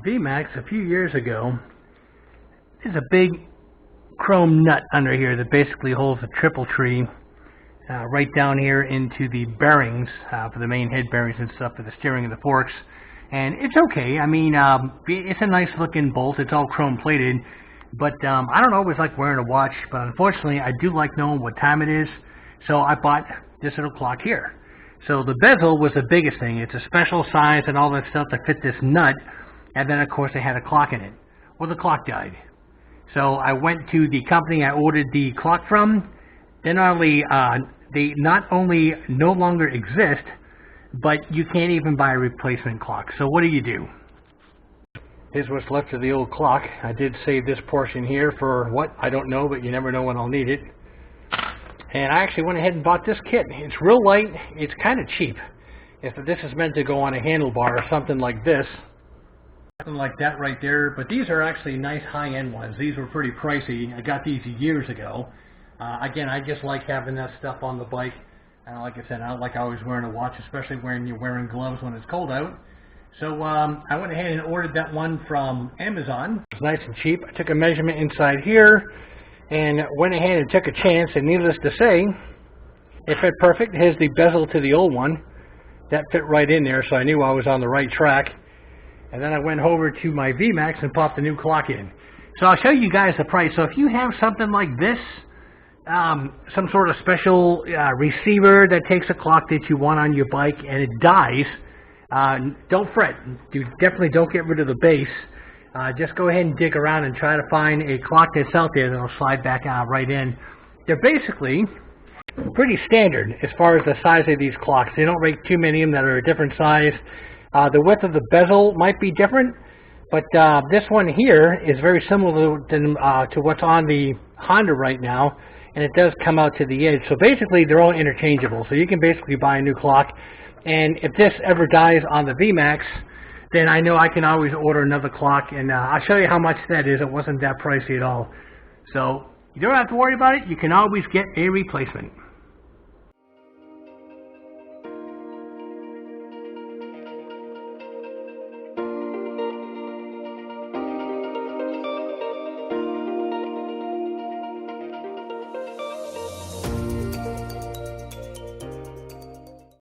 VMAX a few years ago, there's a big chrome nut under here that basically holds a triple tree right down here into the bearings for the main head bearings and stuff for the steering and the forks. And it's okay. I mean, it's a nice looking bolt. It's all chrome plated. But I don't always like wearing a watch. But unfortunately, I do like knowing what time it is. So I bought this little clock here. So the bezel was the biggest thing. It's a special size and all that stuff to fit this nut. And then, of course, they had a clock in it. Well, the clock died. So I went to the company I ordered the clock from. They not only no longer exist, but you can't even buy a replacement clock. So what do? Here's what's left of the old clock. I did save this portion here for what? I don't know, but you never know when I'll need it. And I actually went ahead and bought this kit. It's real light. It's kind of cheap. If this is meant to go on a handlebar or something like this, something like that right there. But these are actually nice high-end ones. These were pretty pricey. I got these years ago. Again, I just like having that stuff on the bike. And like I said, I don't like always wearing a watch, especially when you're wearing gloves when it's cold out. So I went ahead and ordered that one from Amazon. It's nice and cheap. I took a measurement inside here and went ahead and took a chance. And needless to say, it fit perfect. Here's the bezel to the old one. That fit right in there, so I knew I was on the right track. And then I went over to my VMAX and popped the new clock in. So I'll show you guys the price. So if you have something like this, some sort of special receiver that takes a clock that you want on your bike and it dies, don't fret. You definitely don't get rid of the base. Just go ahead and dig around and try to find a clock that's out there that'll slide back right in. They're basically pretty standard as far as the size of these clocks. They don't make too many of them that are a different size. The width of the bezel might be different, but this one here is very similar to what's on the Honda right now. And it does come out to the edge. So basically, they're all interchangeable. So you can basically buy a new clock. And if this ever dies on the VMAX, then I know I can always order another clock. And I'll show you how much that is. It wasn't that pricey at all. So you don't have to worry about it. You can always get a replacement.